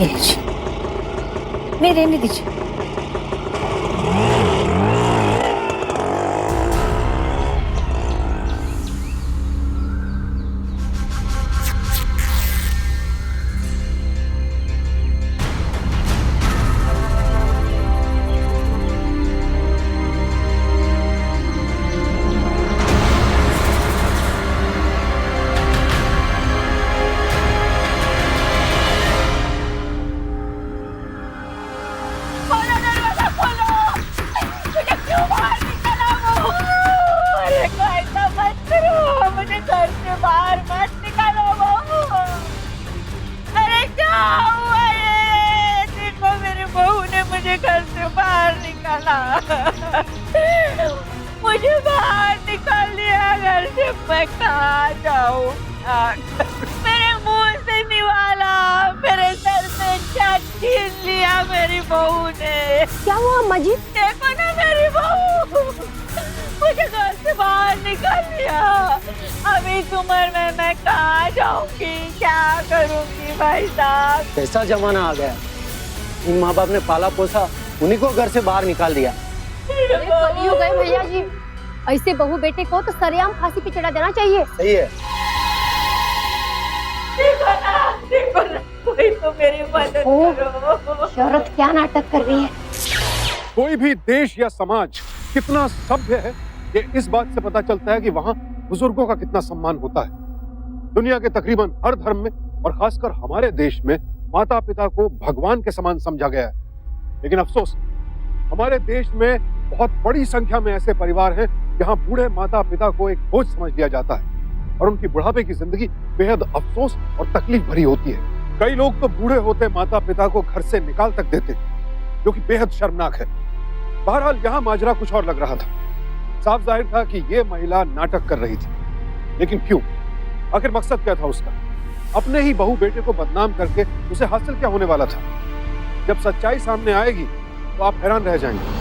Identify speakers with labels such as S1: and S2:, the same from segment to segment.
S1: ये लीजिए, नहीं रहने दीजिए।
S2: मुझे बाहर निकाल दिया घर से, मैं कहाँ जाऊँ? मेरे मुंह से निवाला, मेरे सर से छत छीन लिया मेरी बहू ने।
S1: क्या हुआ अम्मा जी?
S2: देखो ना मेरी बहू, मुझे घर से बाहर निकाल दिया। अभी इस उम्र में मैं कहाँ जाऊंगी, क्या करूंगी भाई साहब?
S3: कैसा जमाना आ गया, इन माँ बाप ने पाला पोसा, उन्हीं को घर से बाहर निकाल दिया।
S1: कलयुग गए भैया जी, ऐसे बहू बेटे को तो सरेआम फांसी पे चढ़ा देना चाहिए।
S3: सही है।
S2: देखो ना, कोई तो मेरी मदद करो।
S1: शौहरत क्या नाटक कर रही है?
S4: कोई भी देश या समाज कितना सभ्य है, ये इस बात से पता चलता है कि वहाँ बुजुर्गों का कितना सम्मान होता है। दुनिया के तकरीबन हर धर्म में और खासकर हमारे देश में माता पिता को भगवान के समान समझा गया है। लेकिन अफसोस, हमारे देश में बहुत बड़ी संख्या में ऐसे परिवार हैं जहां बूढ़े माता पिता को एक बोझ समझ लिया जाता है और उनकी बुढ़ापे की जिंदगी बेहद अफसोस और तकलीफ भरी होती है। कई लोग तो बूढ़े होते माता पिता को घर से निकाल तक देते, जो कि बेहद शर्मनाक है। बहरहाल यहाँ माजरा कुछ और लग रहा था। साफ जाहिर था कि ये महिला नाटक कर रही थी, लेकिन क्यों? आखिर मकसद क्या था उसका? अपने ही बहू बेटे को बदनाम करके उसे हासिल क्या होने वाला था? जब सच्चाई सामने आएगी तो आप हैरान रह जाएंगे।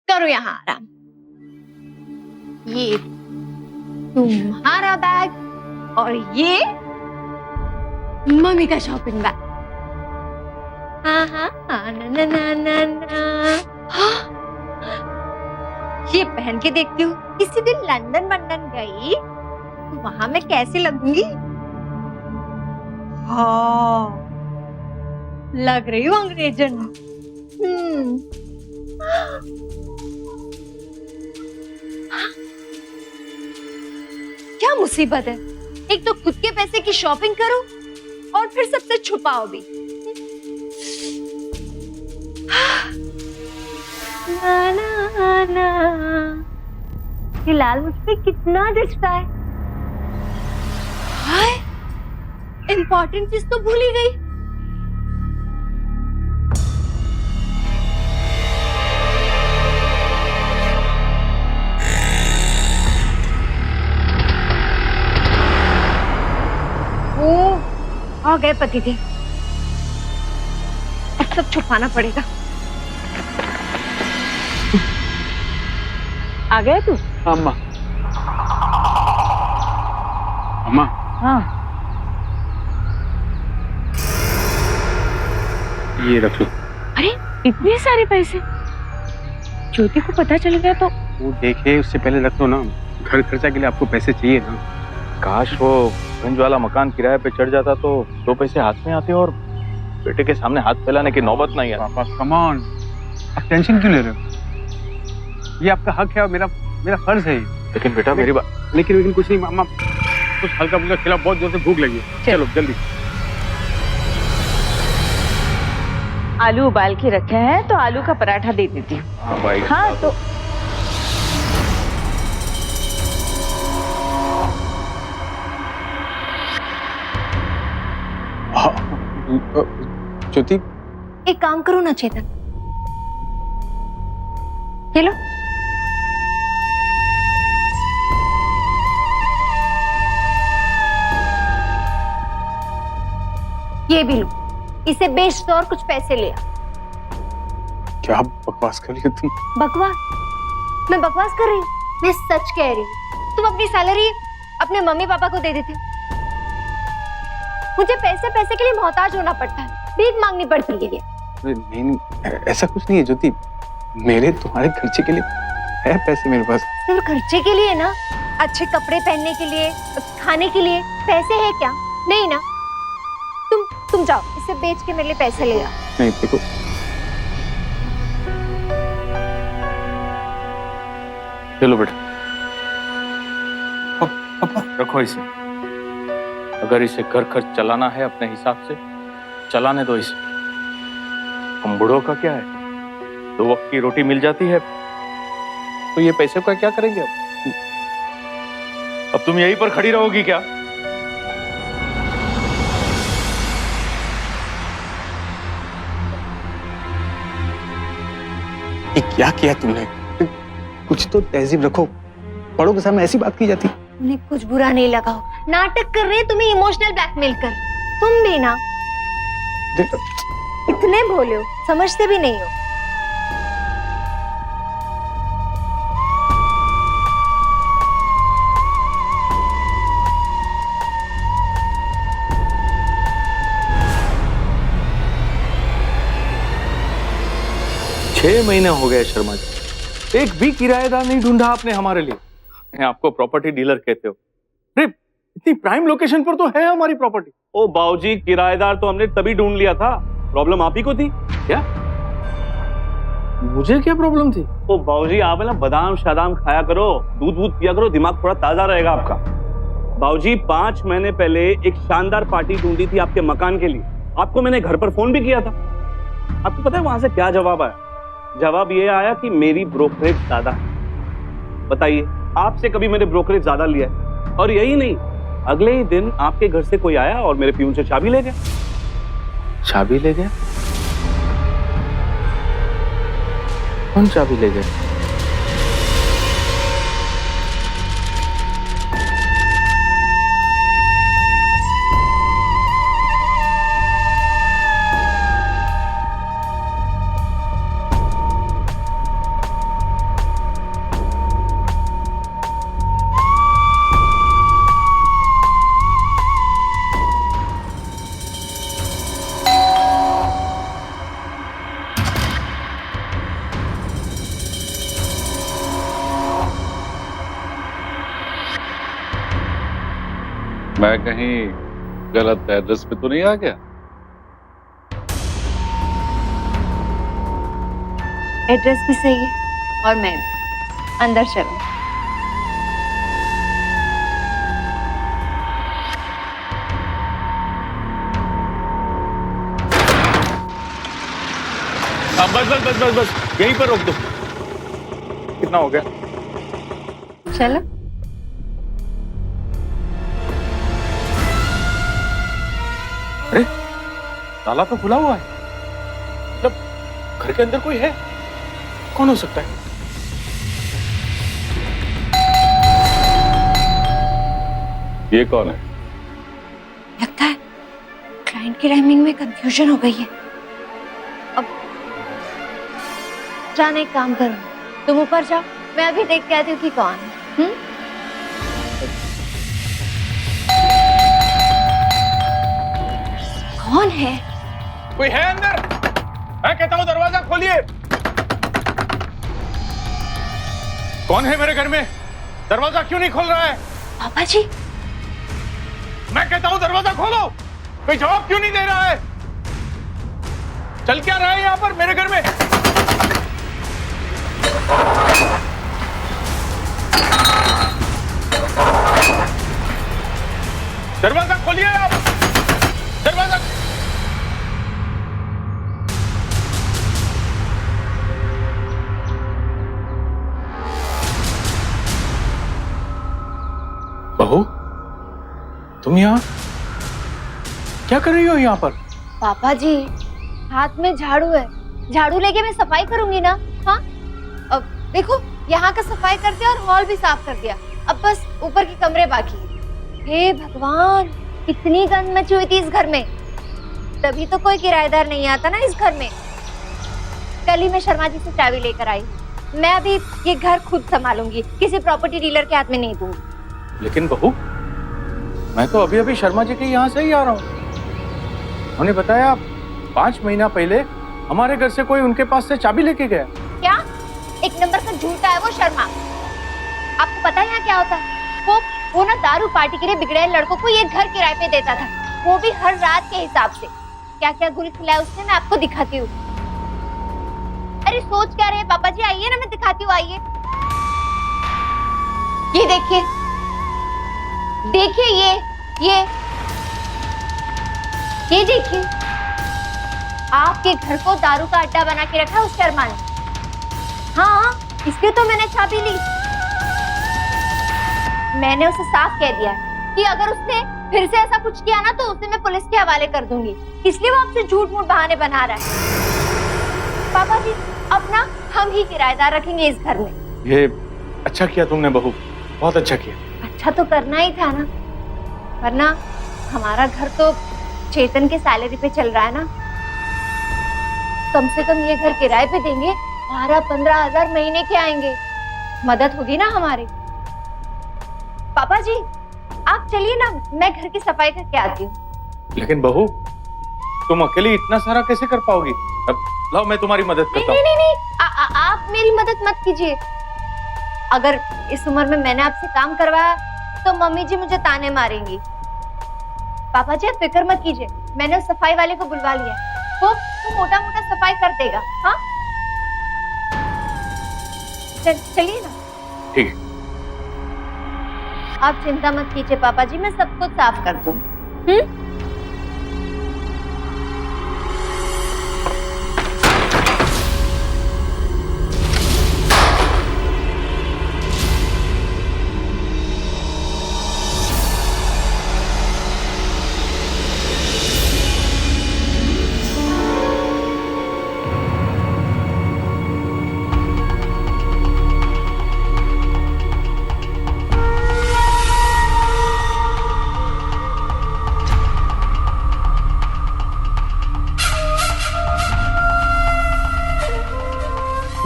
S1: करो यहाँ आराम। ये तुम्हारा बैग और ये मम्मी का शॉपिंग बैग। हाँ हाँ हाँ, ना ना ना ना ना। हाँ, ये पहन के देखती हूँ, किसी दिन लंदन वंदन गई तो वहां मैं कैसी लगूंगी? हाँ, लग रही हूँ अंग्रेजन। क्या मुसीबत है, एक तो खुद के पैसे की शॉपिंग करो और फिर सबसे छुपाओ भी। ना ना ना, ये लाल मुझ पे कितना जचता है। हाय, इम्पोर्टेंट चीज तो भूल ही गई। आ गए पतिदेव, अब सब छुपाना पड़ेगा।
S2: आ गए तू?
S4: अम्मा, अम्मा।
S2: हाँ,
S4: ये रख लो।
S2: अरे इतने सारे पैसे, ज्योति को पता चल गया तो?
S4: वो देखे उससे पहले रख लो ना, घर खर्चा के लिए आपको पैसे चाहिए ना।
S5: काश वो गंज वाला मकान किराए पे चढ़ जाता तो 2 पैसे हाथ में आते और बेटे के सामने हाथ फैलाने की नौबत नहीं है।
S4: पापा कम ऑन, आप टेंशन क्यों ले रहे हो? ये आपका हक है और मेरा फर्ज है।
S5: लेकिन बेटा मेरी बात।
S4: लेकिन कुछ नहीं मामा, कुछ हल्का फुल्का खिलाओ, बहुत जोर से भूख लगी है। चलो जल्दी।
S2: आलू उबाल के रखे हैं तो आलू का पराठा दे देती हूँ।
S5: हाँ भाई।
S2: हाँ तो
S4: ज्योति,
S1: एक काम करो ना चेतन, ये लो। ये भी लो, इसे बेच दो और कुछ पैसे ले आ।
S5: क्या बकवास कर रही हो तुम?
S1: बकवास? मैं बकवास कर रही हूँ? मैं सच कह रही हूँ। तुम अपनी सैलरी अपने मम्मी पापा को दे देते। मुझे पैसे पैसे के लिए मोहताज होना पड़ता है, भीख मांगनी पड़ती है।
S5: नहीं, ऐसा कुछ नहीं है ज्योति। मेरे तुम्हारे खर्चे के लिए है पैसे मेरे पास।
S1: सिर्फ खर्चे के लिए ना? अच्छे कपड़े पहनने के लिए, खाने के लिए पैसे है क्या? नहीं ना? तुम जाओ, इसे बेच के मेरे लिए पैसे ले आओ।
S5: नहीं देखो, चलो बेटा, पापा रखो इसे। अगर इसे घर खर्च चलाना है अपने हिसाब से, चलाने दो इसे। हम बूढ़ों का क्या है, 2 वक्त की रोटी मिल जाती है, तो ये पैसे का क्या करेंगे अब तुम यहीं पर खड़ी रहोगी क्या? ये क्या किया तुमने? कुछ तो तहजीब रखो, बड़ों के सामने ऐसी बात की जाती।
S1: उन्हें कुछ बुरा नहीं लगा हो, नाटक कर रहे हैं तुम्हें इमोशनल ब्लैकमेल कर। तुम भी ना इतने भोले हो, समझते भी नहीं हो।
S5: छह महीने हो गए शर्मा जी, एक भी किराएदार नहीं ढूंढा आपने हमारे लिए। आपको प्रॉपर्टी डीलर कहते हो? अरे इतनी प्राइम लोकेशन पर तो है हमारी प्रॉपर्टी।
S6: ओ बाबूजी, किराएदार तो हमने तभी ढूंढ लिया था, प्रॉब्लम आप ही को थी।
S5: क्या? मुझे क्या प्रॉब्लम थी?
S6: ओ बाबूजी, आप है ना बादाम शादाम खाया करो, दूध वूध पिया करो, दिमाग थोड़ा ताजा रहेगा आपका। बाबूजी 5 महीने पहले एक शानदार पार्टी ढूंढी थी आपके मकान के लिए। आपको मैंने घर पर फोन भी किया था। आपको पता है वहां से क्या जवाब आया? जवाब ये आया कि मेरी ब्रोकरेज ज्यादा है। बताइए, आपसे कभी मैंने ब्रोकरेज ज्यादा लिया है? और यही नहीं, अगले ही दिन आपके घर से कोई आया और मेरे प्यून से चाबी ले गया।
S5: चाबी ले गया? कौन चाबी ले गया?
S7: मैं कहीं गलत एड्रेस पे तो नहीं आ गया?
S1: एड्रेस भी सही है और मैं अंदर चलूं।
S5: बस बस बस बस बस यहीं पर रोक दो। कितना हो गया?
S1: चलो।
S5: अरे ताला तो खुला हुआ है, मतलब घर के अंदर कोई है। कौन हो सकता है?
S7: ये कौन है?
S1: लगता है क्लाइंट की टाइमिंग में कंफ्यूजन हो गई है। अब जाने एक काम करो, तुम ऊपर जाओ, मैं अभी देख के आती हूँ कि कौन है। कौन है?
S5: कोई है अंदर? मैं कहता हूँ दरवाजा खोलिए। कौन है मेरे घर में? दरवाजा क्यों नहीं खोल रहा है?
S1: पापा जी।
S5: मैं कहता हूँ दरवाजा खोलो। कोई जवाब क्यों नहीं दे रहा है? चल क्या रहा है यहाँ पर मेरे घर में? दरवाजा खोलिए आप। दरवाजा। बहू, तुम यहाँ क्या कर रही हो यहाँ पर?
S1: पापा जी, हाथ में झाड़ू है, झाड़ू लेके मैं सफाई करूंगी ना। हाँ, अब देखो यहाँ का सफाई कर दिया और हॉल भी साफ कर दिया, अब बस ऊपर के कमरे बाकी। हे भगवान, कितनी गंद मची हुई थी इस घर में। तभी तो कोई किराएदार नहीं आता ना इस घर में। कल ही मैं शर्मा जी से चाबी लेकर आई। मैं अभी ये घर खुद संभालूंगी, किसी प्रॉपर्टी डीलर के हाथ में नहीं दूंगी।
S5: लेकिन बहू, मैं तो अभी अभी शर्मा जी के यहाँ से ही आ रहा हूँ। उन्होंने बताया 5 महीना पहले हमारे घर से कोई उनके पास से चाबी लेके गया।
S1: क्या? एक नंबर का झूठा है वो शर्मा। आपको पता है यहाँ क्या होता है? वो ना दारू पार्टी के लिए बिगड़े लड़कों को ये घर किराए पे देता था, वो भी हर रात के हिसाब से। क्या क्या गुल खिलाया उसने, मैं आपको दिखाती हूँ। अरे सोच क्या रहे पापा जी, आइए ना मैं दिखाती हूँ, आइए। ये देखिए, देखिए ये देखिए, आपके घर को दारू का अड्डा बना के रखा उस शर्मा ने। हाँ, इसलिए तो मैंने चाबी ली। मैंने उसे साफ कह दिया कि अगर उसने फिर से ऐसा कुछ किया ना तो उसे मैं पुलिस के हवाले कर दूंगी। इसलिए वो आपसे झूठ मूठ बहाने बना रहा है। पापा जी, अब ना हम ही किराएदार रखेंगे इस घर में।
S5: ये अच्छा किया तुमने बहू, बहुत अच्छा किया।
S1: अच्छा तो करना ही था ना, वरना हमारा घर तो चेतन के सैलरी पे चल रहा है ना। कम से कम ये घर किराए पे देंगे, 12-15 हजार महीने के आएंगे, मदद होगी ना हमारी। पापा जी आप चलिए ना, मैं घर की सफाई करके आती हूँ।
S5: लेकिन बहू, तुम अकेली इतना सारा कैसे कर पाओगी? अब लाओ मैं तुम्हारी मदद करता हूँ।
S1: नहीं, आप मेरी मदद मत कीजिए। अगर इस उम्र में मैंने आपसे काम करवाया तो मम्मी जी मुझे ताने मारेंगी। पापा जी आप फिक्र मत कीजिए, मैंने उस सफाई वाले को बुलवा लिया, वो मोटा मोटा सफाई कर देगा। हाँ चलिए ना।
S5: ठीक है।
S1: आप चिंता मत कीजिए पापा जी, मैं सब कुछ साफ कर दूँ।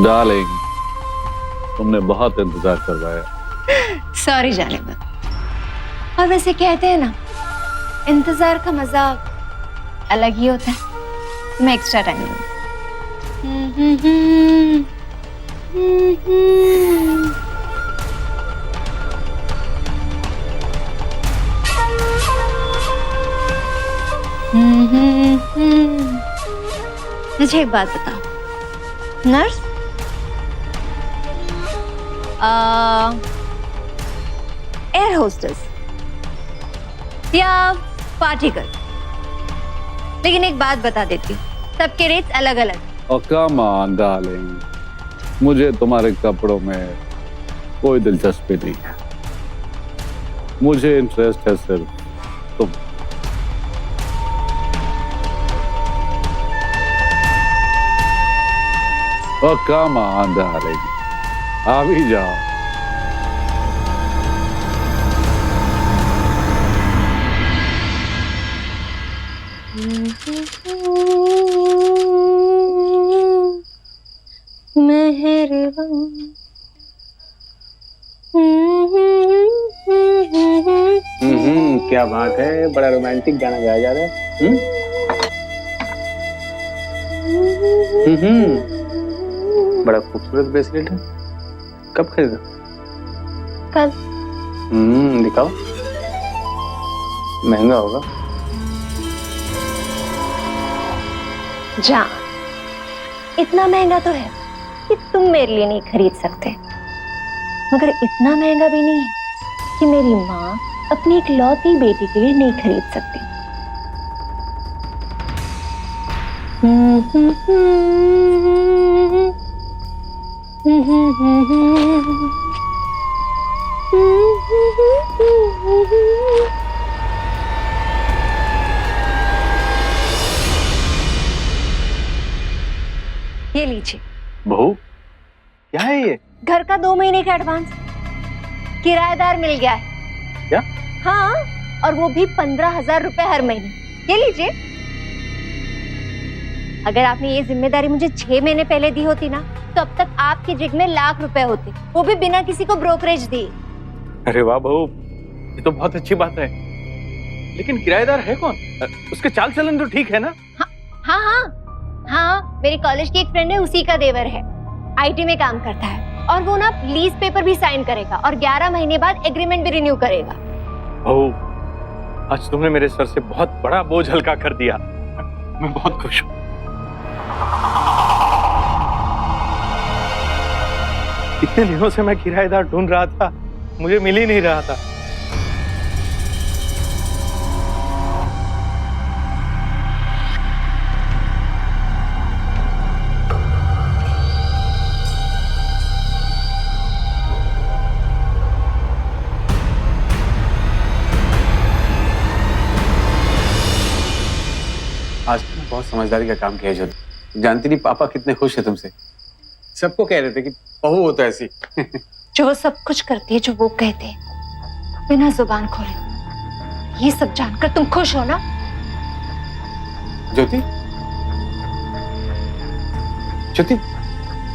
S7: डार्लिंग, तुमने बहुत इंतजार करवाया।
S1: सॉरी जाने। और वैसे कहते हैं ना, इंतजार का मजा अलग ही होता है। मैं एक्स्ट्रा टाइम लूंगी। मुझे एक बात बताओ नर्स, एयर होस्टेस या पार्टी गर्ल, लेकिन एक बात बता देती हूँ, सबके रेट्स अलग अलग।
S7: और कम ऑन डार्लिंग, मुझे तुम्हारे कपड़ों में कोई दिलचस्पी नहीं है। मुझे इंटरेस्ट है सिर्फ तुम। और कम ऑन डार्लिंग, आ भी जाओ।
S6: क्या बात है, बड़ा रोमांटिक गाना गाया जा रहा है। बड़ा खूबसूरत ब्रेसलेट है, कब खरीदा?
S1: कल।
S6: दिखाओ, महंगा होगा।
S1: जा, इतना महंगा तो है कि तुम मेरे लिए नहीं खरीद सकते, मगर इतना महंगा भी नहीं है कि मेरी माँ अपनी इकलौती बेटी के लिए नहीं खरीद सकती। ये लीजिए।
S5: बहू, क्या है ये?
S1: घर का 2 महीने का एडवांस, किराएदार मिल गया है।
S5: क्या?
S1: हाँ, और वो भी 15,000 रुपए हर महीने। ये लीजिए। अगर आपने ये जिम्मेदारी मुझे 6 महीने पहले दी होती ना, तो अब तक आपकी जेब में लाख रुपए होते, वो भी बिना किसी को ब्रोकरेज दिए।
S5: अरे वाह बहू, ये तो बहुत अच्छी बात है। लेकिन किराएदार है कौन? उसके चाल चलन तो ठीक है ना?
S1: हाँ हाँ हाँ, मेरी कॉलेज की एक फ्रेंड है, उसी का देवर है, IT में काम करता है, और वो ना लीज पेपर भी साइन करेगा और 11 महीने बाद एग्रीमेंट भी रिन्यू करेगा।
S5: बहू, आज तुमने मेरे सर से बहुत बड़ा बोझ हल्का कर दिया। मैं बहुत खुश हूँ। इतने दिनों से मैं किराएदार ढूंढ रहा था, मुझे मिल ही नहीं रहा था।
S8: आज तुमने बहुत समझदारी का काम किया ज्योति। जानती नहीं पापा कितने खुश है तुमसे। सबको कह रहे थे कि बहू हो तो ऐसी।
S1: जो वो सब कुछ करती है जो वो कहते हैं, बिना जुबान खोले। ये सब जानकर तुम खुश हो ना?
S8: ज्योति, ज्योति,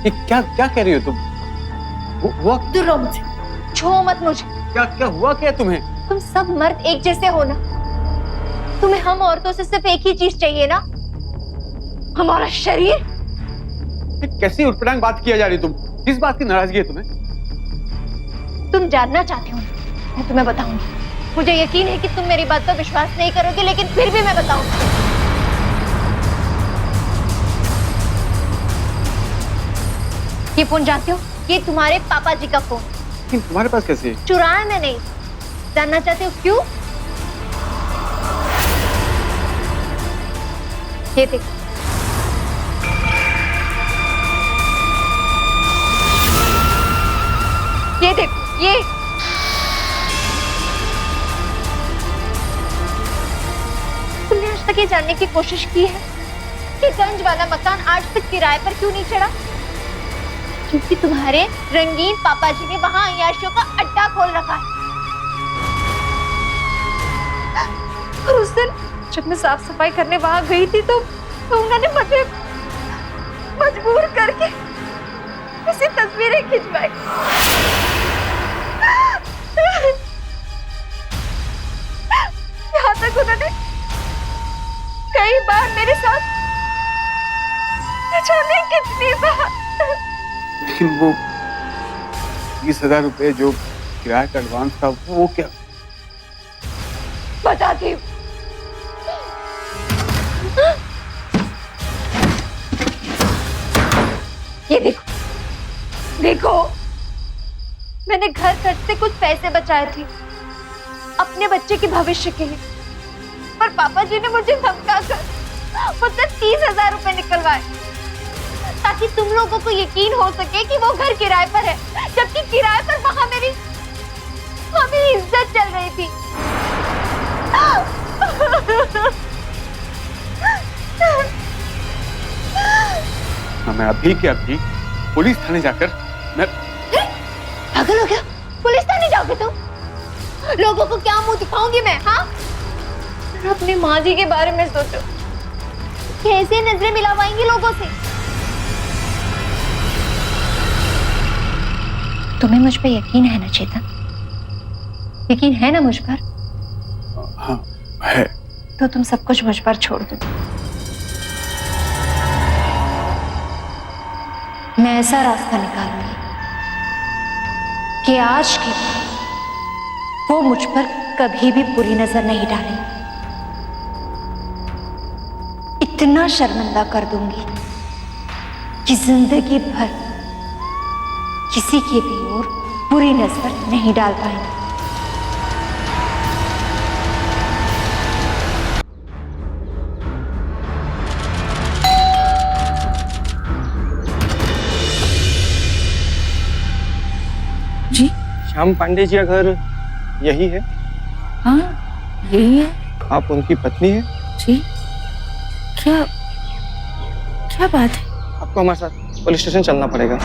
S8: ये क्या क्या कह रही हो तुम? हुआ
S1: दूर रहो मुझे, छुओ मत मुझे।
S8: क्या क्या हुआ क्या तुम्हें?
S1: तुम सब मर्द एक जैसे हो ना? तुम्हें हम औरतों से सिर्फ एक ही चीज चाहिए ना, हमारा शरीर।
S8: कैसी उटपटांग बात किया जा रही तुम? किस बात की नाराजगी है तुम्हें?
S1: तुम जानना चाहते हो, मैं तुम्हें बताऊंगी। मुझे यकीन है कि तुम मेरी बात पर विश्वास नहीं करोगे, लेकिन फिर भी मैं बताऊंगी। ये फोन जानते हो? ये तुम्हारे पापा जी का फोन।
S8: लेकिन तुम्हारे पास कैसे है?
S1: चुराया मैंने। जानना चाहते हो क्यों? ये देखो, ये देखो, ये तुमने आज तक ये जानने की कोशिश की है कि गंज वाला मकान आज तक किराए पर क्यों नहीं चढ़ा? क्योंकि तुम्हारे रंगीन पापा जी ने वहां अय्याशियों का अड्डा खोल रखा है। और उस दिन जब मैं साफ सफाई करने वहां गई थी तो उन्होंने मुझे मजबूर करके ऐसी तस्वीरें खिंचवाई। यहाँ तक उन्होंने कई बार मेरे साथ, जाने कितनी बार।
S8: लेकिन वो 20,000 रुपए जो किराए का एडवांस था वो क्या?
S1: बताती हूँ। ये देखो, देखो, मैंने घर खर्च से कुछ पैसे बचाए थे अपने बच्चे के भविष्य के लिए, पर पापा जी ने मुझे धमका कर मुझसे 30,000 रुपए निकलवाए ताकि तुम लोगों को यकीन हो सके कि वो घर किराए पर है, जबकि किराए पर वहां मेरी इज्जत चल रही थी।
S8: मैं अभी के अभी पुलिस थाने जाकर मैं
S1: पागल हो गया? पुलिस थाने जाओगे तुम? लोगों को क्या मुंह दिखाऊंगी मैं? हाँ, अपनी माँ जी के बारे में सोचो, कैसे नजरें मिलावाएंगी लोगों से। तुम्हें मुझ पे यकीन है ना चेतन? यकीन है ना मुझ पर?
S8: हाँ है।
S1: तो तुम सब कुछ मुझ पर छोड़ दो। मैं ऐसा रास्ता निकालूंगी कि आज के बाद वो मुझ पर कभी भी बुरी नजर नहीं डालेंगे। इतना शर्मिंदा कर दूंगी कि जिंदगी भर किसी की भी ओर बुरी नजर नहीं डाल पाएंगे।
S9: जी,
S3: श्याम पांडे जी का घर यही है?
S9: हाँ यही है।
S3: आप उनकी पत्नी है?
S9: जी, क्या क्या बात है?
S3: आपको हमारे साथ पुलिस स्टेशन चलना पड़ेगा।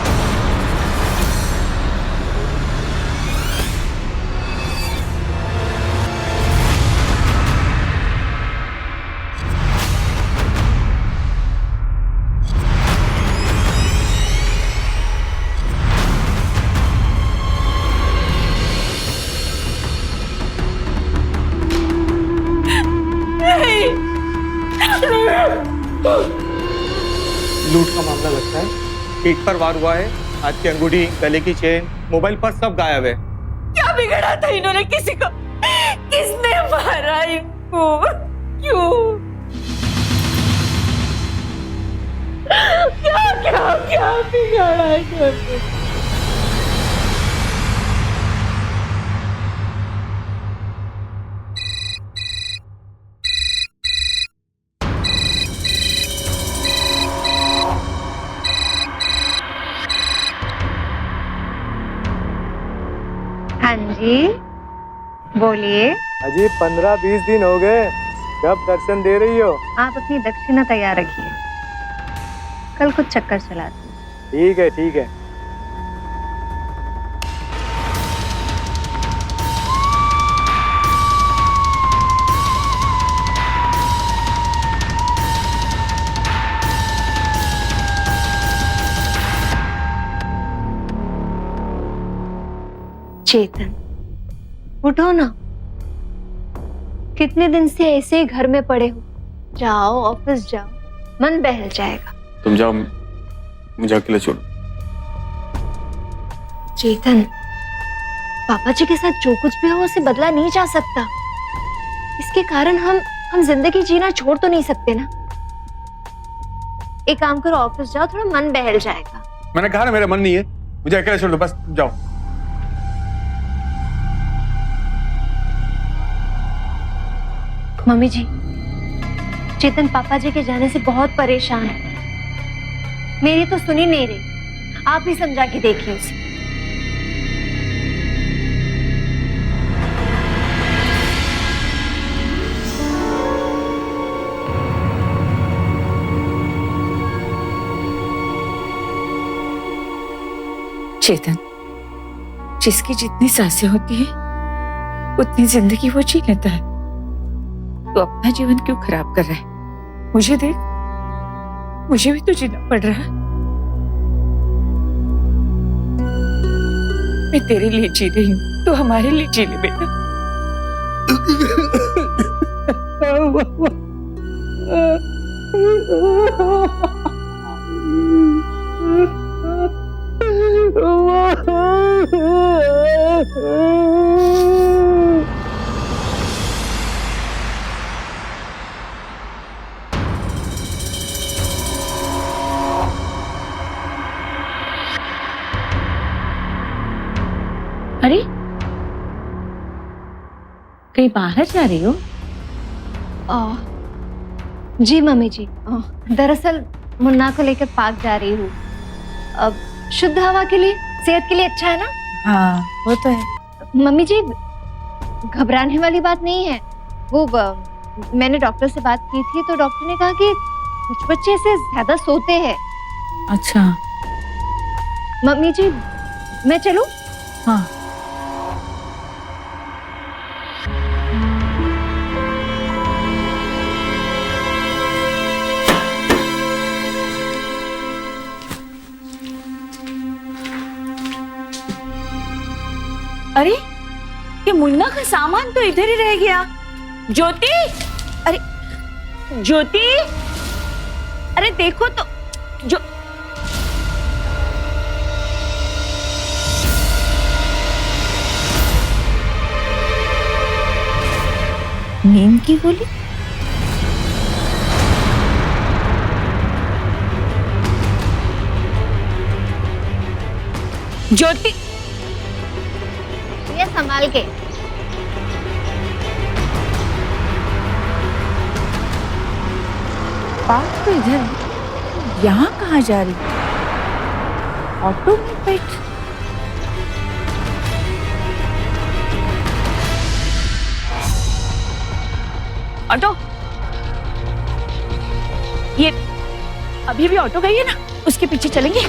S8: पीठ पर वार हुआ है, हाथ की अंगूठी, गले की चेन, मोबाइल पर सब गायब है।
S2: क्या बिगड़ा था इन्होंने किसी को? किसने मारा इनको? क्यों? क्या क्या क्या बिगाड़ा इन्होंने?
S1: हाँ जी, बोलिए।
S3: अजी 15-20 दिन हो गए, कब दर्शन दे रही हो?
S1: आप अपनी दक्षिणा तैयार रखिए, कल कुछ चक्कर चलाते हैं।
S3: ठीक है ठीक है।
S1: चेतन, उठो ना। कितने दिन से ऐसे ही घर में पड़े हो? जाओ, ऑफिस जाओ, मन बहल जाएगा।
S8: तुम जाओ, मुझे अकेले छोड़ो।
S1: चेतन, पापा जी के साथ जो कुछ भी हो उसे बदला नहीं जा सकता। इसके कारण हम जिंदगी जीना छोड़ तो नहीं सकते ना। एक काम करो, ऑफिस जाओ, थोड़ा मन बहल जाएगा।
S8: मैंने कहा ना मेरा मन नहीं है, मुझे अकेले छोड़ दो, बस जाओ।
S1: मम्मी जी, चेतन पापा जी के जाने से बहुत परेशान है। मेरी तो सुनी नहीं रही, आप ही समझा के देखिए उसे।
S9: चेतन, जिसकी जितनी सांसें होती है उतनी जिंदगी वो जी लेता है। तो अपना जीवन क्यों खराब कर रहा है? मुझे देख, मुझे भी तो जीना पड़ रहा है। मैं तेरे लिए जी रही हूँ, तो हमारे लिए जी ले बेटा। अरे, कहीं बाहर जा रही हो?
S1: जी मम्मी जी, दरअसल मुन्ना को लेकर पार्क जा रही हूँ। अब शुद्ध हवा के लिए, सेहत के लिए अच्छा है ना।
S9: हाँ, वो तो है।
S1: मम्मी जी, घबराने वाली बात नहीं है। वो मैंने डॉक्टर से बात की थी, तो डॉक्टर ने कहा कि कुछ बच्चे से ज्यादा सोते हैं।
S9: अच्छा।
S1: मम्मी जी, मैं चलूं?
S9: हाँ। अरे, ये मुन्ना का सामान तो इधर ही रह गया। ज्योति, अरे ज्योति, अरे देखो तो। जो नींद की गोली? ज्योति,
S1: ये संभाल के।
S9: पार्क तो इधर है, यहाँ कहाँ जा रही? ऑटो में बैठ। ऑटो, ये अभी भी ऑटो गई है ना, उसके पीछे चलेंगे।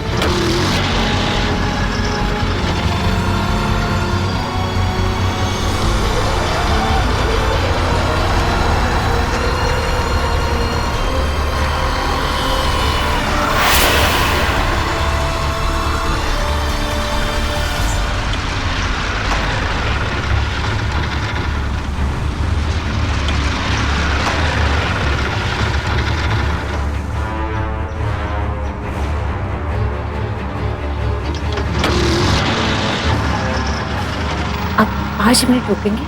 S9: 5 मिनट रुकेंगे?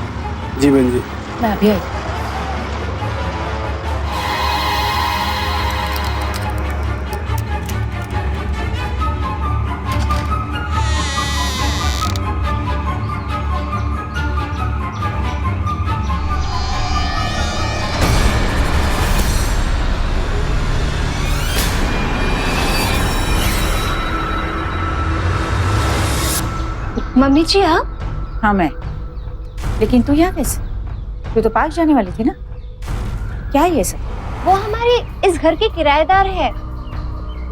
S8: जी बहन जी।
S9: मैं अभी आई।
S1: मम्मी जी आप?
S9: हाँ मैं। लेकिन तू यहाँ कैसे? तू तो पार्क जाने वाली थी ना? क्या है ये सब?
S1: वो हमारे इस घर के किराएदार है।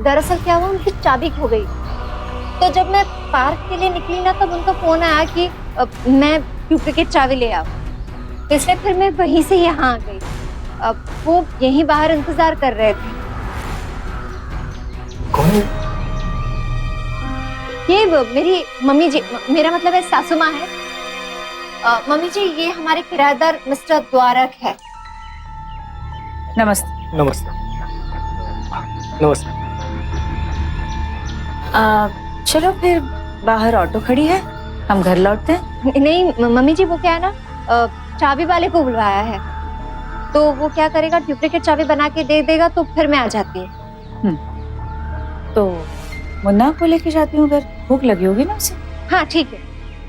S1: दरअसल क्या हुआ, उनकी चाबी खो गई। तो जब मैं पार्क के लिए निकली ना, तब उनका फोन आया कि मैं डुप्लीकेट चाबी ले आऊं। तो इसलिए फिर मैं वहीं से यहाँ आ गई। अब वो यहीं बाहर इंतजार कर रहे थे।
S3: कौन है?
S1: ये मेरी मम्मी जी, मेरा मतलब है सासू माँ है। मम्मी जी, ये हमारे किराएदार मिस्टर द्वारक है।
S9: नमस्ते।
S3: नमस्ते। नमस्ते।
S9: चलो फिर बाहर ऑटो खड़ी है, हम घर लौटते हैं।
S1: नहीं मम्मी जी, वो क्या है ना, चाबी वाले को बुलवाया है, तो वो क्या करेगा, डुप्लीकेट चाबी बना के दे देगा, तो फिर मैं आ जाती हूँ।
S9: तो मुन्ना को लेके जाती हूँ घर, भूख लगी होगी ना उसे।
S1: हाँ ठीक है,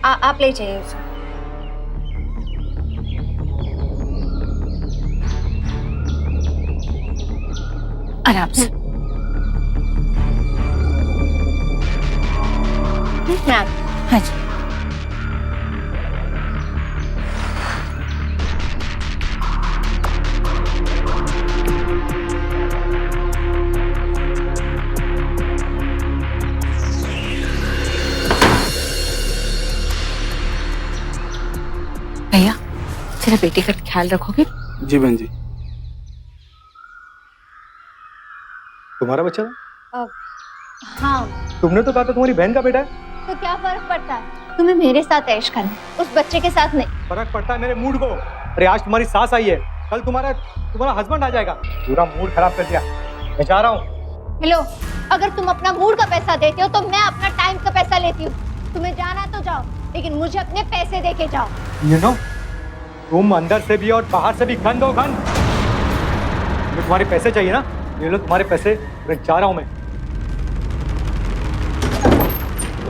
S1: आप ले जाइए उसे।
S9: आराम से।
S1: मैं
S9: हाँ जी। भैया, तेरा बेटे का ख्याल रखोगे?
S8: जी बहन जी।
S3: तुम्हारा बच्चा था?
S1: हाँ।
S3: तुमने तो कहा था तुम्हारी बहन का बेटा है।
S1: तो क्या फर्क पड़ता है, तुम्हें मेरे साथ ऐश करना, उस बच्चे के साथ नहीं।
S3: फर्क पड़ता है मेरे मूड को। अरे आज तुम्हारी सास आई है, कल तुम्हारा हस्बैंड आ जाएगा। पूरा मूड खराब कर दिया। मैं जा रहा हूँ।
S1: हेलो, अगर तुम अपना मूड का पैसा देते हो तो मैं अपना टाइम का पैसा लेती हूँ। तुम्हें जाना है तो जाओ, लेकिन मुझे अपने पैसे दे के जाओ।
S3: You know, तुम अंदर से भी और बाहर से भी गंद हो गंद। मुझे तुम्हारे पैसे चाहिए ना, ये लो तुम्हारे पैसे। मैं जा रहा हूँ। मैं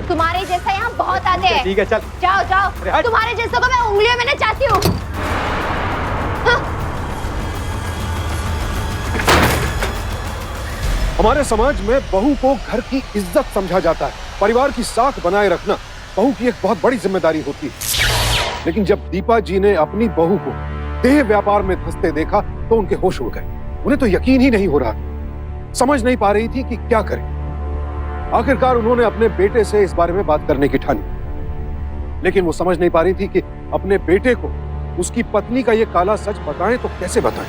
S1: तुम्हारे जैसा यहाँ बहुत आते हैं।
S3: ठीक है चल।
S1: जाओ जाओ,
S3: अरे हट।
S1: तुम्हारे जैसों को मैं उंगलियों में नचाती हूँ। हाँ।
S4: हमारे समाज में बहू को घर की इज्जत समझा जाता है। परिवार की साख बनाए रखना बहू की एक बहुत बड़ी जिम्मेदारी होती है। लेकिन जब दीपा जी ने अपनी बहू को देह व्यापार में धंसते देखा तो उनके होश उड़ गए। उन्हें तो यकीन ही नहीं हो रहा, समझ नहीं पा रही थी कि क्या करें। आखिरकार उन्होंने अपने बेटे से इस बारे में बात करने की ठानी, लेकिन वो समझ नहीं पा रही थी कि अपने बेटे को उसकी पत्नी का ये काला सच बताएं तो कैसे बताएं।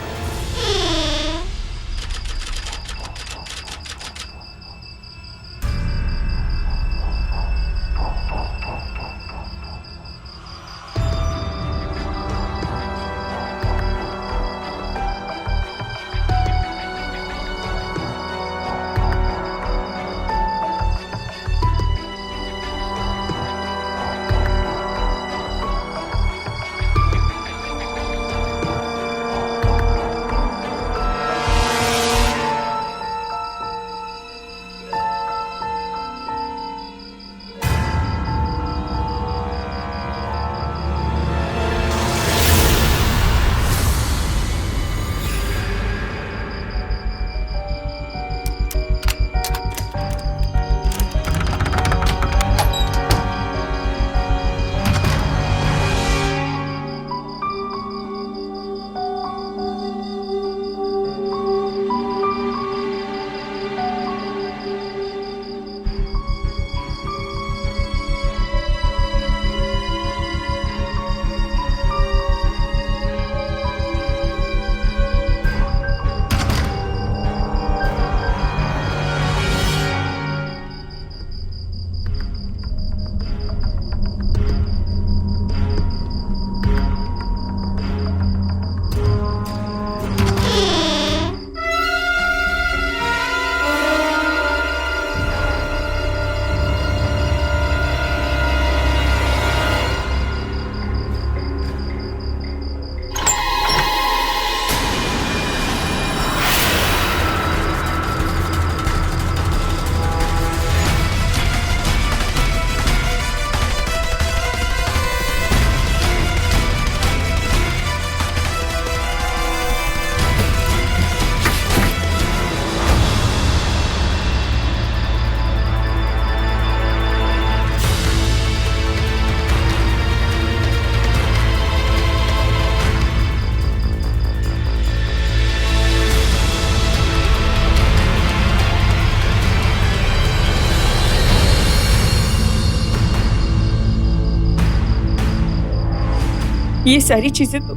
S9: ये सारी चीजें तो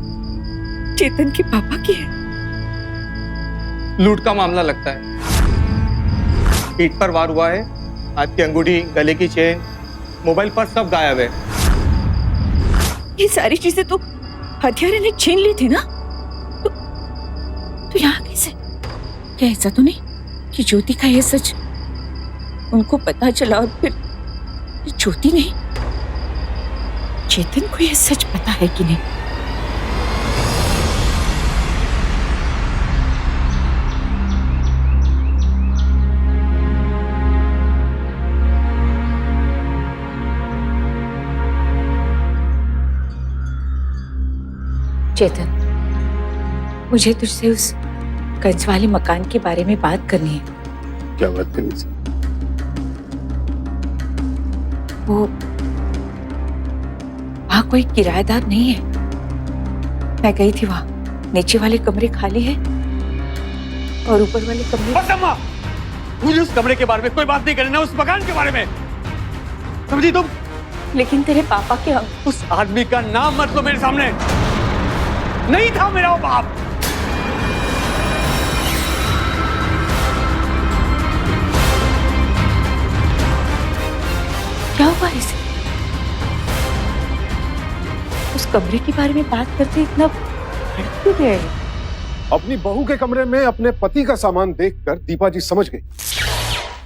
S9: चेतन के पापा की है।
S8: लूट का मामला लगता है। पीठ पर वार हुआ है, हाथ की अंगूठी, गले की चेन, मोबाइल पर सब गायब है।
S9: ये सारी चीजें तो हत्यारे ने छीन ली थी ना, तो यहाँ कैसे? क्या ऐसा तो नहीं कि ज्योति का ये सच उनको पता चला और फिर ज्योति नहीं, चेतन को ये सच पता है कि नहीं? चेतन, मुझे तुझसे उस गंज वाले मकान के बारे में बात करनी है।
S4: क्या बात करनी है?
S9: वो वहां कोई किराएदार नहीं है। मैं गई थी वहां, नीचे वाले कमरे खाली है और ऊपर वाले कमरे।
S8: बस अम्मा, मुझे उस कमरे के बारे में कोई बात नहीं करनी, ना उस मकान के बारे में, समझी तुम?
S9: लेकिन तेरे पापा के
S8: उस आदमी का नाम मत लो मेरे सामने। नहीं था मेरा वो बाप।
S9: क्या हुआ इसे? उस कमरे के बारे में बात करते इतना भड़क क्यों गए?
S4: अपनी बहू के कमरे में अपने पति का सामान देखकर दीपा जी समझ गई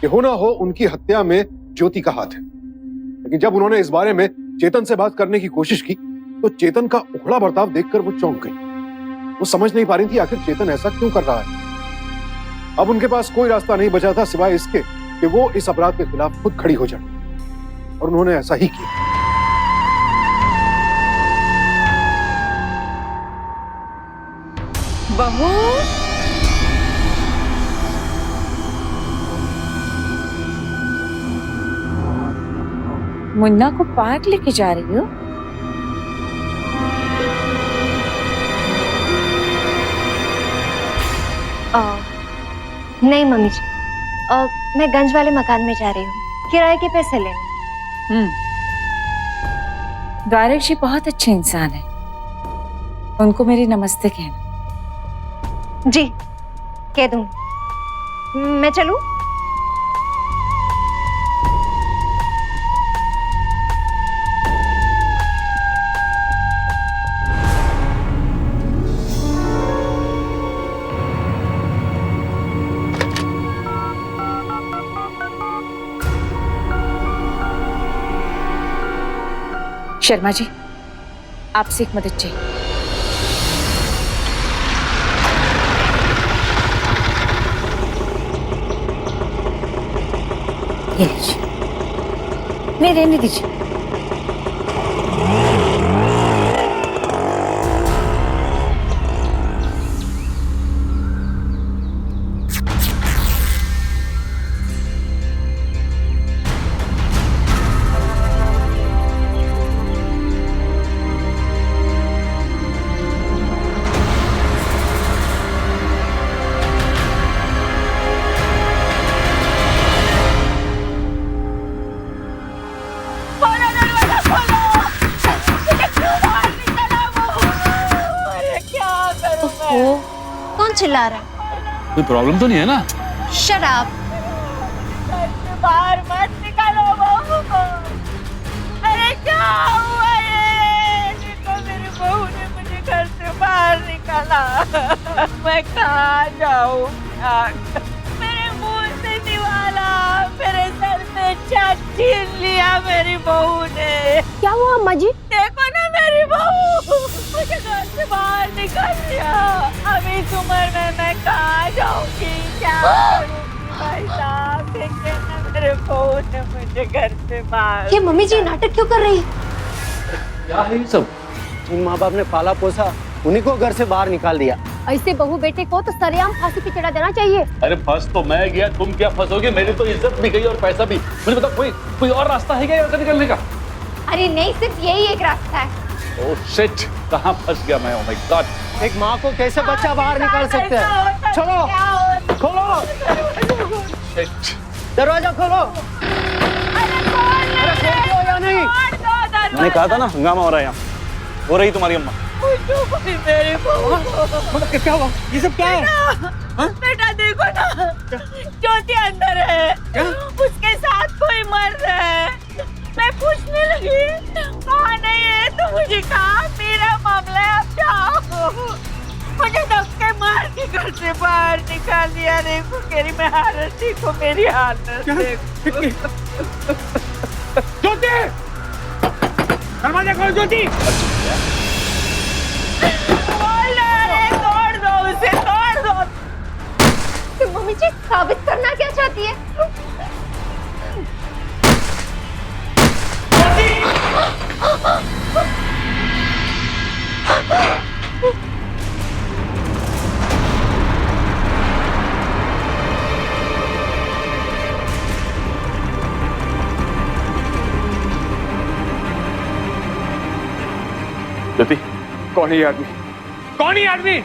S4: कि हो ना हो उनकी हत्या में ज्योति का हाथ है। लेकिन जब उन्होंने इस बारे में चेतन से बात करने की कोशिश की तो चेतन का उखड़ा बर्ताव देखकर वो चौंक गई। वो समझ नहीं पा रही थी आखिर चेतन ऐसा क्यों कर रहा है। अब उनके पास कोई रास्ता नहीं बचा था सिवाय इसके कि वो इस अपराध के खिलाफ खुद खड़ी हो जाए, और उन्होंने ऐसा ही किया।
S9: बहू, मुन्ना को पार्क लेके जा रही हो?
S1: नहीं मम्मी जी, मैं गंज वाले मकान में जा रही हूँ किराए के पैसे लेने।
S9: द्वारक जी बहुत अच्छे इंसान है, उनको मेरी नमस्ते कहना।
S1: जी कह दूंगी। मैं चलूं?
S9: शर्मा जी, आपसे एक मदद चाहिए। ये लीजिए। नहीं, रहने दीजिए।
S1: कौन चिल्ला रहा है?
S7: कोई प्रॉब्लम तो नहीं है ना?
S1: Shut up.
S2: बाहर मत निकालो बहू को। अरे क्या हुआ ये? देखो मेरी बहू ने मुझे घर से बाहर निकाला। मैं कहाँ जाऊँ? मेरे मुंह से निवाला, मेरे सर पे छत छीन लिया मेरी बहू ने।
S1: क्या हुआ अम्मा जी?
S2: देखो ना मेरी बहू मुझे घर से बाहर निकाल दिया। अभी इस उम्र में मैं कहाँ जाऊंगी, क्या करूंगी? भाई साहब देखिए ना, मेरे बहू ने मुझे घर से बाहर।
S1: ये मम्मी जी नाटक क्यों कर रही है?
S8: क्या है ये सब? जिन माँ बाप ने पाला पोसा उन्हीं को घर से बाहर निकाल दिया।
S1: ऐसे बहू बेटे को तो सरेआम फांसी पे चढ़ा देना चाहिए।
S5: अरे फंस तो मैं गया, तुम क्या फंसोगे? मेरी तो इज्जत भी गई और पैसा भी। मुझे बताओ, कोई और रास्ता है क्या यहाँ से निकलने का?
S1: अरे नहीं, सिर्फ यही एक रास्ता है।
S5: ओह शिट, कहाँ फंस गया मैं? Oh my God.
S8: एक माँ को कैसे बच्चा बाहर निकाल सकते हैं? चलो खोलो,
S5: शिट।
S8: दरवाजा खोलो। अरे खोलते हो या नहीं? मैंने कहा था ना हंगामा हो रहा है यहाँ।
S6: हो रही तुम्हारी अम्मा।
S2: पूछो कोई मेरी बहू को।
S8: क्या हुआ? ये सब क्या है?
S2: बेटा देखो ना, ज्योति अंदर है, उसके साथ कोई मर रहा है। मैं पूछने लगी हाँ नहीं है तो मुझे कहा मेरा मामला है, अब जाओ। मुझे धक्के मार के घर से बाहर निकाल दिया। देखो मेरी मैं हालत देखो, मेरी हालत देखो।
S8: ज्योति, दरवाजा खोलो ज्योति।
S2: तोड़ दो उसे, तोड़ दो।
S1: तुम मम्मी जी साबित करना क्या चाहती है?
S6: ज्योति,
S7: कौन है ये आदमी?
S8: कौन है आदमी?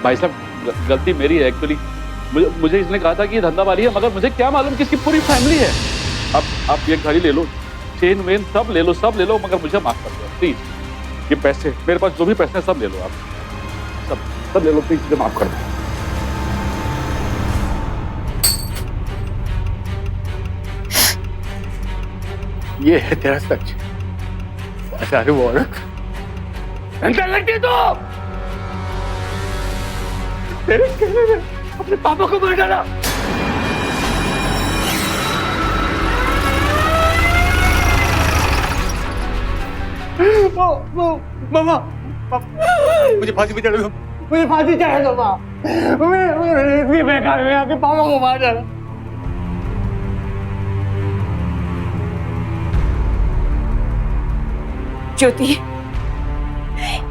S7: भाई साहब गलती मेरी है एक्चुअली। मुझे इसने कहा था कि ये धंधा वाली है, मगर मुझे क्या मालूम कि इसकी पूरी फैमिली है। अब आप ये घड़ी ले लो, चेन वेन सब ले लो, मगर मुझे माफ कर दो प्लीज। ये पैसे मेरे पास जो भी पैसे हैं सब ले लो आप, सब ले लो प्लीज, मुझे माफ कर दो।
S8: ये है तेरा सच। अरे वो औरत अंदर लगती तो तेरे कहने में अपने पापा को मार डाला। वो मामा, मुझे फांसी पे चढ़ा दो, मुझे फांसी चढ़ा दो माँ। मैं बेकार में आपके पापा को मार डाला।
S2: ज्योति,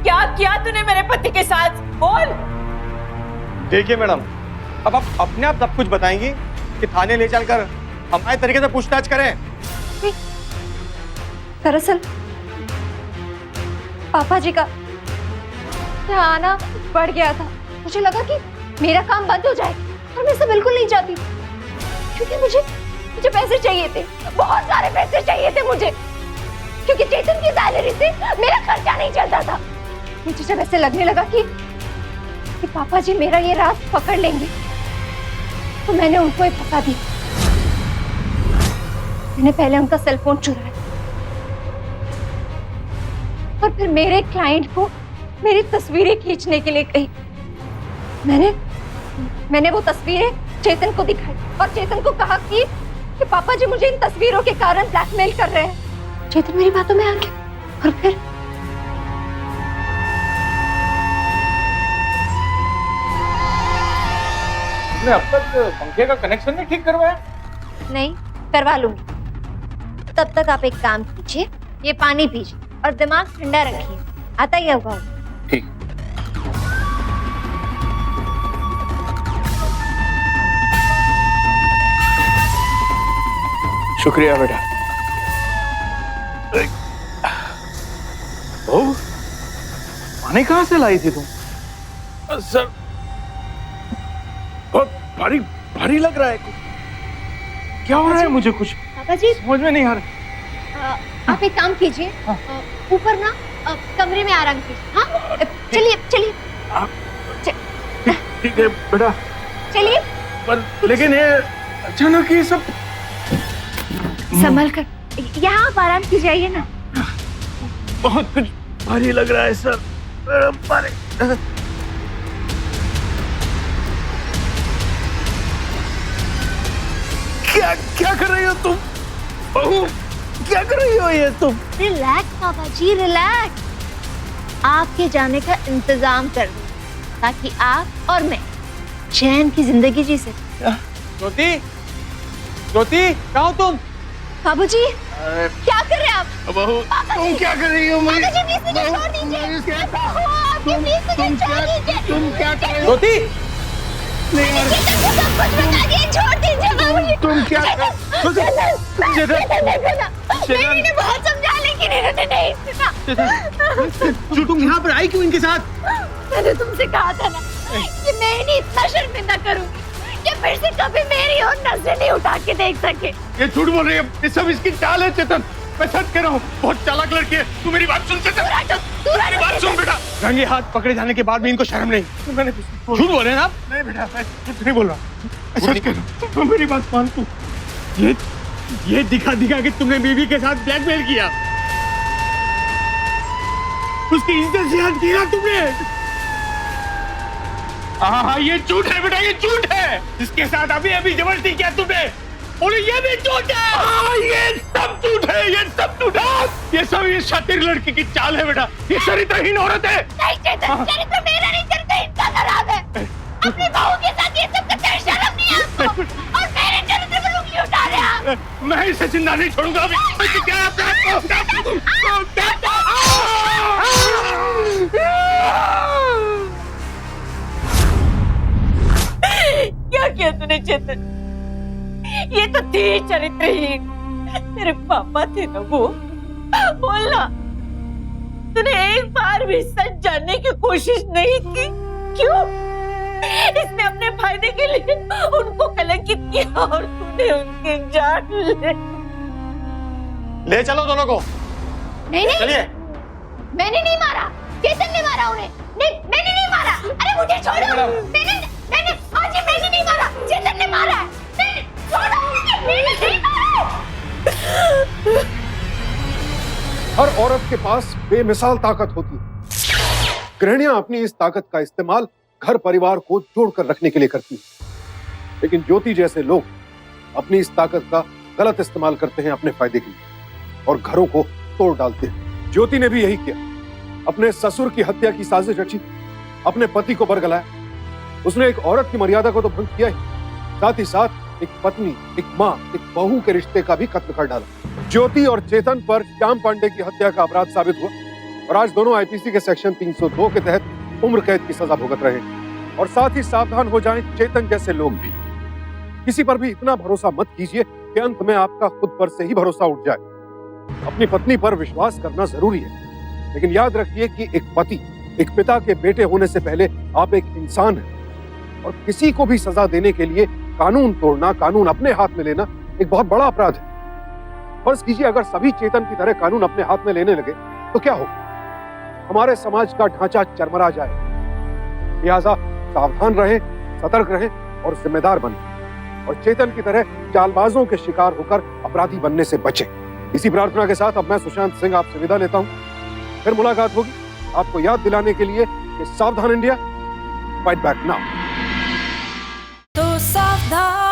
S2: क्या किया तूने मेरे पति के साथ? बोल।
S8: देखिए मैडम, अब आप अपने आप सब कुछ बताएंगी कि थाने ले चलकर हमारे तरीके से पूछताछ करें?
S1: दरअसल पापा जी का यहाँ आना बढ़ गया था। मुझे लगा कि मेरा काम बंद हो जाए, और मैं इसे बिल्कुल नहीं चाहती, क्योंकि मुझे पैसे चाहिए थे, बहुत सारे पैसे चाहिए थे मुझे, क्योंकि चेतन की सैलरी से मेरा खर्चा नहीं चलता था। मुझे जब ऐसे लगने लगा कि पापा जी मेरा ये राज पकड़ लेंगे, तो मैंने उनको ही फंसा दिया। मैंने पहले उनका सेल फोन चुराया और फिर मेरे क्लाइंट को मेरी तस्वीरें खींचने के लिए कही। मैंने वो तस्वीरें चेतन को दिखाई और चेतन को कहा कि पापा जी मुझे इन तस्वीरों के कारण ब्लैकमेल कर रहे हैं। चेतन मेरी बातों में आ गया और फिर
S8: तुमने अब तक पंखे का कनेक्शन नहीं ठीक करवाया?
S1: नहीं, करवा लूंगी। तब तक आप एक काम कीजिए, ये पानी पीजिए और दिमाग ठंडा रखिए, आता ही होगा।
S8: ठीक। शुक्रिया बेटा।
S5: बहू, पानी कहाँ से लाई थी तुम?
S7: सर बहुत भारी भारी लग रहा है।
S5: क्या हो रहा है? मुझे कुछ
S1: पापा जी
S5: समझ में नहीं आ रहा।
S1: आप एक काम कीजिए, ऊपर ना कमरे में आराम कीजिए। हाँ, चलिए चलिए
S5: ठीक है बेटा,
S1: चलिए।
S5: पर लेकिन ये अचानक ये सब
S1: संभल कर, यहाँ आप आराम कीजिए, आइए ना।
S5: बहुत कुछ भारी लग रहा है सर। भारी। क्या क्या कर रही हो तुम बहू? क्या कर रही हो ये तुम?
S1: रिलैक्स पापा जी, रिलैक्स। आपके जाने का इंतजाम कर दूं, ताकि आप और मैं चैन की जिंदगी जी सके।
S8: ज्योति, ज्योति, कहाँ हो तुम?
S1: बाबूजी, क्या कर रहे हैं आप?
S5: बहू तुम क्या कर रही हो?
S1: पापा जी, प्लीज मुझे छोड़ दीजिए। आपके प्लीज मुझे छोड़ दीजिए।
S5: तुम क्या कर रही हो? ज्योति,
S1: सब कुछ बता दिए, छोड़ दीजिए बाबूजी।
S5: तुम क्या
S1: मेरी ने बहुत समझा, लेकिन इन्होंने नहीं सुना।
S8: तुम यहाँ पर आई क्यों इनके साथ?
S1: मैंने तुमसे कहा था ना कि मैं इन्हें इतना शर्मिंदा करूंगी कि फिर से कभी मेरी और नजरें नहीं उठा के देख सके।
S5: ये झूठ बोल रही है, ये सब इसकी चाल है चेतन।
S8: मैं सच कह रहा हूँ, बहुत चालाक लड़की है। तू मेरी बात सुन चेतन, मेरी बात सुन बेटा। रंगे हाथ पकड़े जाने के बाद भी इनको शर्म नहीं। मैंने झूठ बोले ना? नहीं बेटा, मैं कुछ नहीं बोल रहा, सच कह रहा हूँ। तू मेरी बात मान। तू ये दिखा के तुमने बीवी के साथ ब्लैकमेल किया, उसकी इज्जत जिहाद की ना तुमने। हाँ, ये झूठ है बेटा, ये झूठ है। इसके साथ अभी जबरदस्ती किया तुमने, और ये भी झूठ है। हाँ, ये सब झूठ है, ये सब झूठ है। ये सब ये शातिर लड़की की चाल है बेटा, ये चरित्रहीन औरत है।
S1: नहीं चेतन, चरित्र मेरा नहीं, चरित्र इनका खराब है। अपनी बहू के साथ ये सब करते शर्म नहीं है आपको, और मेरे चरित्र पर उंगली उठा रहे हैं आप।
S8: मैं इसे जिंदा नहीं छोड़ूंगा अभी।
S2: क्या किया तूने चेतन? ये तो थी चरित्रहीन। तेरे पापा थे ना वो। बोलना, तूने एक बार भी सच जानने की कोशिश नहीं की? क्यों? इसने अपने फायदे के लिए उनको कलंकित किया और तूने उनकी जान
S8: ले चलो दोनों को।
S1: नहीं
S8: चलिए।
S1: मैंने नहीं मारा, चेतन ने मारा उन्हें। नहीं, मैंने नहीं मारा। अरे मुझे छोड़ो। मैंने हाँ जी, मैंने नहीं मारा, चेतन ने मारा है। छोड़ो मुझे, मैंने नहीं मारा।
S4: हर औरत के पास बेमिसाल ताकत होती है। गृहिणियां अपनी इस ताकत का इस्तेमाल घर परिवार को जोड़कर रखने के लिए करती हैं। लेकिन ज्योति जैसे लोग अपनी इस ताकत का गलत इस्तेमाल करते हैं अपने फायदे के लिए और घरों को तोड़ डालते हैं। ज्योति ने भी यही किया। अपने ससुर की हत्या की साजिश रची, अपने पति को बरगलाया। उसने एक औरत की मर्यादा को तो भंग किया ही, साथ ही साथ एक पत्नी, एक माँ, एक बहू के रिश्ते का भी खत्म कर डाला। ज्योति और चेतन पर श्याम पांडे की हत्या का अपराध साबित हुआ और आज दोनों आईपीसी के सेक्शन 302 के तहत उम्र कैद की सजा भुगत रहे हैं। और साथ ही सावधान हो जाएं चेतन जैसे लोग भी। किसी पर भी इतना भरोसा मत कीजिए कि अंत में आपका खुद पर से ही भरोसा उठ जाए। अपनी पत्नी पर विश्वास करना जरूरी है, लेकिन याद रखिए कि एक पति, एक पिता के बेटे होने से पहले आप एक इंसान हैं और किसी को भी सजा देने के लिए कानून तोड़ना, कानून अपने हाथ में लेना एक बहुत बड़ा अपराध है। फर्ज कीजिए अगर सभी चेतन की तरह कानून अपने हाथ में लेने लगे तो क्या होगा? हमारे समाज का ढांचा चरमरा जाए। लिहाजा सावधान रहें, सतर्क रहें और जिम्मेदार बनें और चेतन की तरह चालबाजों के शिकार होकर अपराधी बनने से बचें। इसी प्रार्थना के साथ अब मैं सुशांत सिंह आपसे विदा लेता हूं। फिर मुलाकात होगी आपको याद दिलाने के लिए कि सावधान इंडिया, फाइट बैक नाउ।
S10: तो सावधान